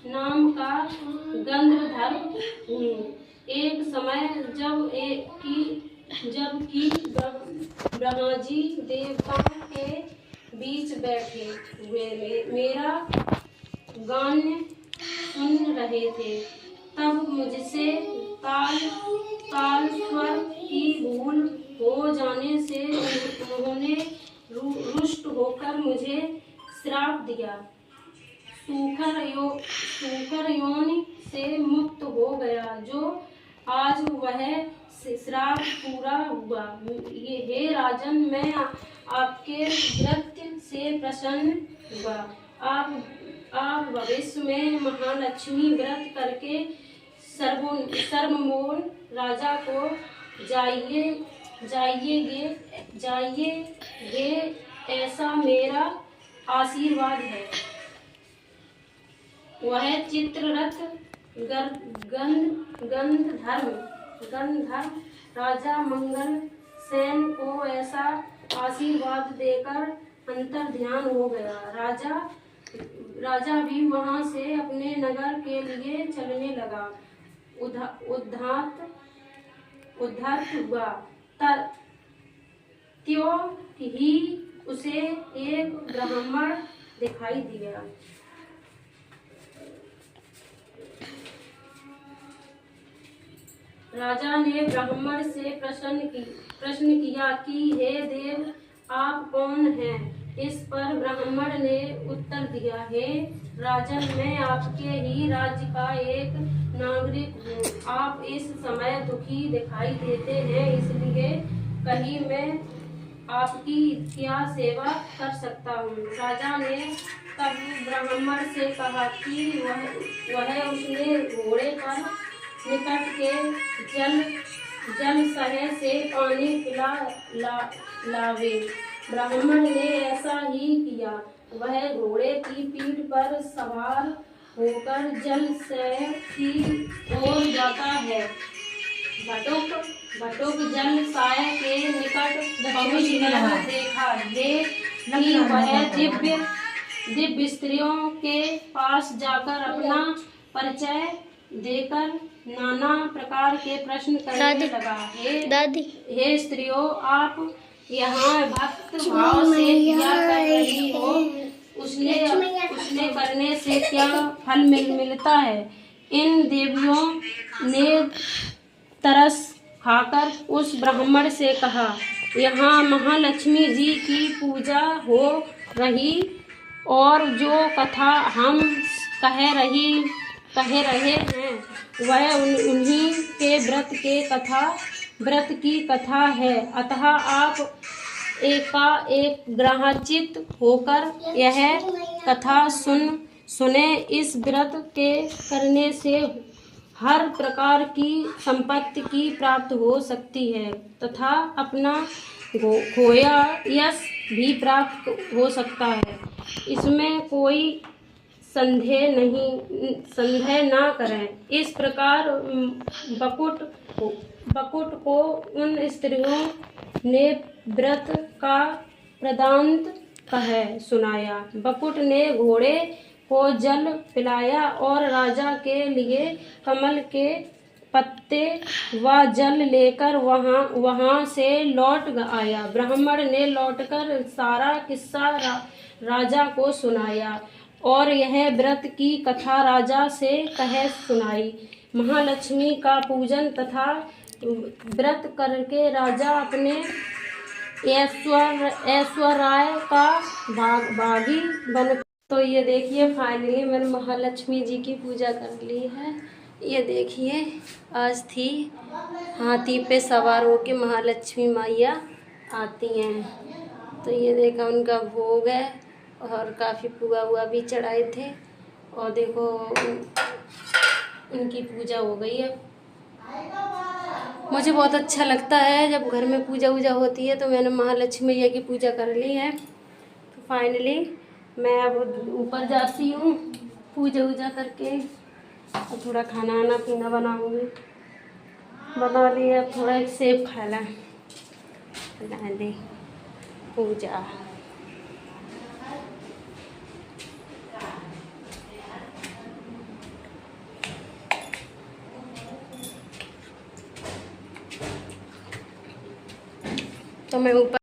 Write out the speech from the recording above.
नाम का गंधर्व हूँ। एक समय जबकि ब्रह्माजी देवताओं के बीच बैठे हुए मेरा गान सुन रहे थे, तब मुझसे ताल स्वर की भूल हो जाने से उन्होंने रुष्ट होकर मुझे श्राप दिया। सूखर योनि से मुक्त हो गया, जो आज वह श्राप पूरा हुआ। हे राजन, मैं आपके व्रत से प्रसन्न हुआ। आप भविष्य में महालक्ष्मी व्रत करके सर्वमोल राजा को जाइए, ऐसा मेरा आशीर्वाद है। वह चित्ररथ गंधर्व राजा मंगल सेन को ऐसा आशीर्वाद देकर अंतर ध्यान हो गया। राजा भी वहां से अपने नगर के लिए चलने लगा। उद्धत हुआ, त्यों ही उसे एक ब्राह्मण दिखाई दिया। राजा ने ब्राह्मण से प्रश्न किया कि हे देव, आप कौन हैं? इस पर ब्राह्मण ने उत्तर दिया, हे राजन, मैं आपके ही राज्य का एक नागरिक हूँ। आप इस समय दुखी दिखाई देते हैं, इसलिए कहीं मैं आपकी क्या सेवा कर सकता हूँ? राजा ने तब ब्राह्मण से कहा कि वह उसने घोड़े पर निकट के जल सहे से पानी पिला लावे। ब्राह्मण ने ऐसा ही किया। वह घोड़े की पीठ पर सवार होकर जल सहे की ओर जाता है। बटुक जल साय के निकट पहुंचकर देखा कि वह दिव्य स्त्रियों के पास जाकर अपना परिचय देकर नाना प्रकार के प्रश्न करने लगा। हे स्त्रियों, आप यहाँ भक्त भाव से क्या कर रही हो? उसने करने से क्या फल मिलता है? इन देवियों ने तरस खाकर उस ब्राह्मण से कहा, यहाँ महालक्ष्मी जी की पूजा हो रही और जो कथा हम कह रहे हैं वह उन्हीं के व्रत की कथा है। अतः आप एक ग्रहचित होकर यह कथा सुने। इस व्रत के करने से हर प्रकार की संपत्ति की प्राप्ति हो सकती है तथा अपना खोया यश भी प्राप्त हो सकता है। इसमें कोई संदेह न करें। इस प्रकार बकुट को उन स्त्रियों ने व्रत का वृत्तांत सुनाया। बकुट ने घोड़े को जल पिलाया और राजा के लिए कमल के पत्ते व जल लेकर वहां से लौट आया। ब्राह्मण ने लौटकर सारा किस्सा राजा को सुनाया और यह व्रत की कथा राजा से कह सुनाई। महालक्ष्मी का पूजन तथा व्रत करके राजा अपने ऐश्वर्य का भागी बन। तो ये देखिए, फाइनली मैंने महालक्ष्मी जी की पूजा कर ली है। ये देखिए, आज थी हाथी पे सवार होके महालक्ष्मी मैया आती हैं। तो ये देखा, उनका भोग है और काफ़ी पुआ हुआ भी चढ़ाए थे। और देखो, उनकी पूजा हो गई है। मुझे बहुत अच्छा लगता है जब घर में पूजा वूजा होती है। तो मैंने महालक्ष्मी मैया की पूजा कर ली है। तो फाइनली मैं अब ऊपर जाती हूँ पूजा वूजा करके, और थोड़ा खाना पीना बनाऊँगी। बना लिया, थोड़ा एक सेब खा ला दे पूजा। तो मैं ऊपर